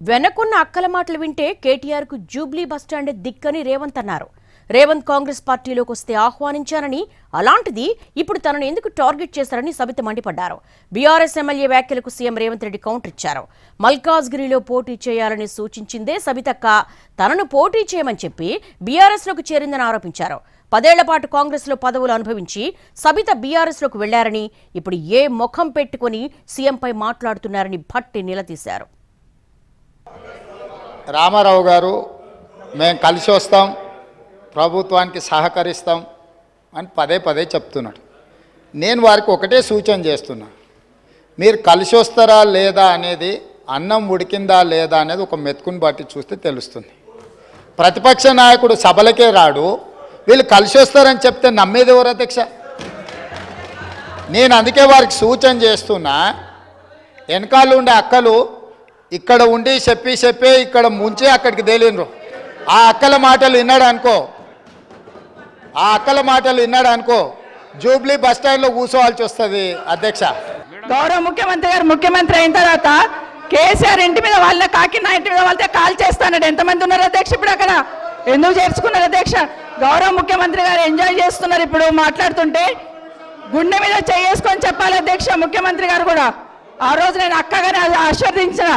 వెనకున్న అక్కల మాటలు వింటే కేటీఆర్ కు జూబ్లీ బస్టాండ్ దిక్కని రేవంత్ అన్నారు. రేవంత్ కాంగ్రెస్ పార్టీలోకి వస్తే ఆహ్వానించారని, అలాంటిది ఇప్పుడు తనను ఎందుకు టార్గెట్ చేశారని సబిత మండిపడ్డారు. బీఆర్ఎస్ ఎమ్మెల్యే వ్యాఖ్యలకు సీఎం రేవంత్ రెడ్డి కౌంటర్ ఇచ్చారు. మల్కాజ్గిరిలో పోటీ చేయాలని సూచించిందే సబితక్క, తనను పోటీ చేయమని చెప్పి బీఆర్ఎస్లోకి చేరిందని ఆరోపించారు. 10 ఏళ్ల పాటు కాంగ్రెస్లో పదవులు అనుభవించి సబిత బీఆర్ఎస్లోకి వెళ్లారని, ఇప్పుడు ఏ ముఖం పెట్టుకుని సీఎంపై మాట్లాడుతున్నారని భట్టి నిలదీశారు. రామారావు గారు మేము కలిసి వస్తాం, ప్రభుత్వానికి సహకరిస్తాం అని పదే చెప్తున్నాడు. నేను వారికి ఒకటే సూచన చేస్తున్నా, మీరు కలిసి వస్తారా లేదా అనేది, అన్నం ఉడికిందా లేదా అనేది ఒక మెతుకుని బట్టి చూస్తే తెలుస్తుంది. ప్రతిపక్ష నాయకుడు సభలకే రాడు, వీళ్ళు కలిసి వస్తారని చెప్తే నమ్మేది ఎవరు అధ్యక్ష? నేను అందుకే వారికి సూచన చేస్తున్నా, వెనకాల ఉండే అక్కలు ఇక్కడ ఉండి చెప్పి ఇక్కడ ముంచి అక్కడికి తేలినరు. ఆ అక్కల మాటలు విన్నాడు అనుకో జూబ్లీ బస్టాండ్లో కూర్చోవాల్సి వస్తుంది అధ్యక్ష. గౌరవ ముఖ్యమంత్రి గారు ముఖ్యమంత్రి అయిన తర్వాత కేసీఆర్ ఇంటి మీద వాళ్ళ కాకినా ఇంటి మీద వాళ్ళతో కాల్ చేస్తానడు. ఎంతమంది ఉన్నారు అధ్యక్ష? ఇప్పుడు అక్కడ ఎందుకు చేర్చుకున్నారు అధ్యక్ష? గౌరవ ముఖ్యమంత్రి గారు ఎంజాయ్ చేస్తున్నారు. ఇప్పుడు మాట్లాడుతుంటే గుండె మీద చేసుకొని చెప్పాలి అధ్యక్ష. ముఖ్యమంత్రి గారు కూడా ఆ రోజు నేను అక్కగానే ఆశీర్వదించిన,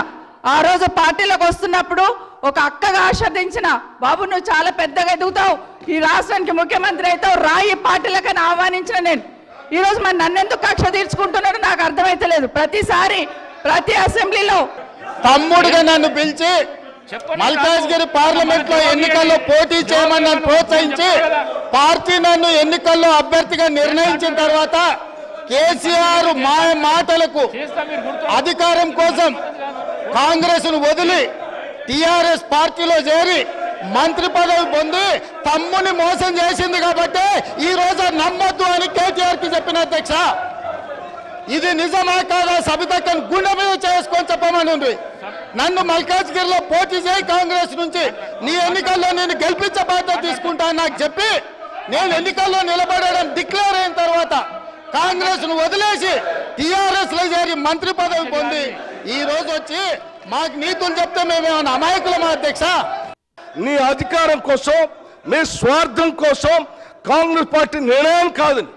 ఆ రోజు పార్టీలోకి వస్తున్నప్పుడు ఒక అక్కగా ఆశీర్వదించిన, బాబు నువ్వు చాలా పెద్దగా ఎదుగుతావు, ఈ రాష్ట్రానికి ముఖ్యమంత్రి అవుతావు, రాయి పార్టీలకని ఆహ్వానించిన నేను. ఈరోజు మరి నన్నెందుకు కక్ష తీర్చుకుంటున్నాడు నాకు అర్థమైతలేదు. ప్రతిసారి ప్రతి అసెంబ్లీలో తమ్ముడుగా నన్ను పిలిచి మల్కాజ్గిరి పార్లమెంట్ లో ఎన్నికల్లో పోటీ చేయమని నన్ను ప్రోత్సహించి పార్టీ నన్ను ఎన్నికల్లో అభ్యర్థిగా నిర్ణయించిన తర్వాత కేసీఆర్ మాటలకు అధికారం కోసం కాంగ్రెస్ ను వదిలి టీఆర్ఎస్ పార్టీలో చేరి మంత్రి పదవి పొంది తమ్ముని మోసం చేసింది కాబట్టి ఈ రోజు నమ్మొద్దు అని కేటీఆర్ కి చెప్పిన అధ్యక్ష. ఇది నిజమా కాదా సబితక్కను గుండె మీద చేసుకొని చెప్పమని, నన్ను మల్కాజ్గిరిలో పోటీ చేయి కాంగ్రెస్ నుంచి, నీ ఎన్నికల్లో నేను గెలిపించే బాధ్యత తీసుకుంటాను నాకు చెప్పి నేను ఎన్నికల్లో నిలబడడం డిక్లేర్ అయిన తర్వాత కాంగ్రెస్ ను వదిలేసి టీఆర్ఎస్ లో చేరి మంత్రి పదవి పొంది ఈ రోజు వచ్చి మాకు నీతులు చెప్తే మేమేమన్నా అమాయకులమా అధ్యక్ష? నీ అధికారం కోసం, నీ స్వార్థం కోసం కాంగ్రెస్ పార్టీ నిర్ణయం కాదని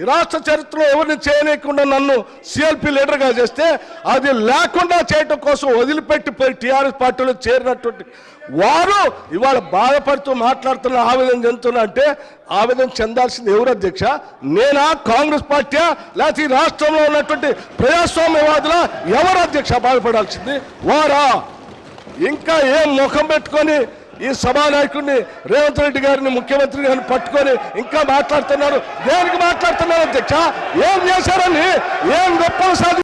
ఈ రాష్ట్ర చరిత్రలో ఎవరిని చేయలేకుండా నన్ను సిఎల్పి లీడర్గా చేస్తే అది లేకుండా చేయటం కోసం వదిలిపెట్టి పోయి టీఆర్ఎస్ పార్టీలో చేరినటువంటి వారు ఇవాళ బాధపడుతూ మాట్లాడుతున్న, ఆవేదన చెందుతున్నా అంటే ఆవేదన చెందాల్సింది ఎవరు అధ్యక్ష? నేనా, కాంగ్రెస్ పార్టీ, లేకపోతే ఈ రాష్ట్రంలో ఉన్నటువంటి ప్రజాస్వామ్యవాదుల ఎవరు అధ్యక్ష బాధపడాల్సింది? వారా? ఇంకా ఏం ముఖం పెట్టుకొని ఈ సభానాయకుడిని రేవంత్ రెడ్డి గారిని ముఖ్యమంత్రి గారిని పట్టుకొని ఇంకా మాట్లాడుతున్నారు. దేనికి మాట్లాడుతున్నారు అధ్యక్ష? ఏం చేశారని, ఏం గొప్పలు సాధి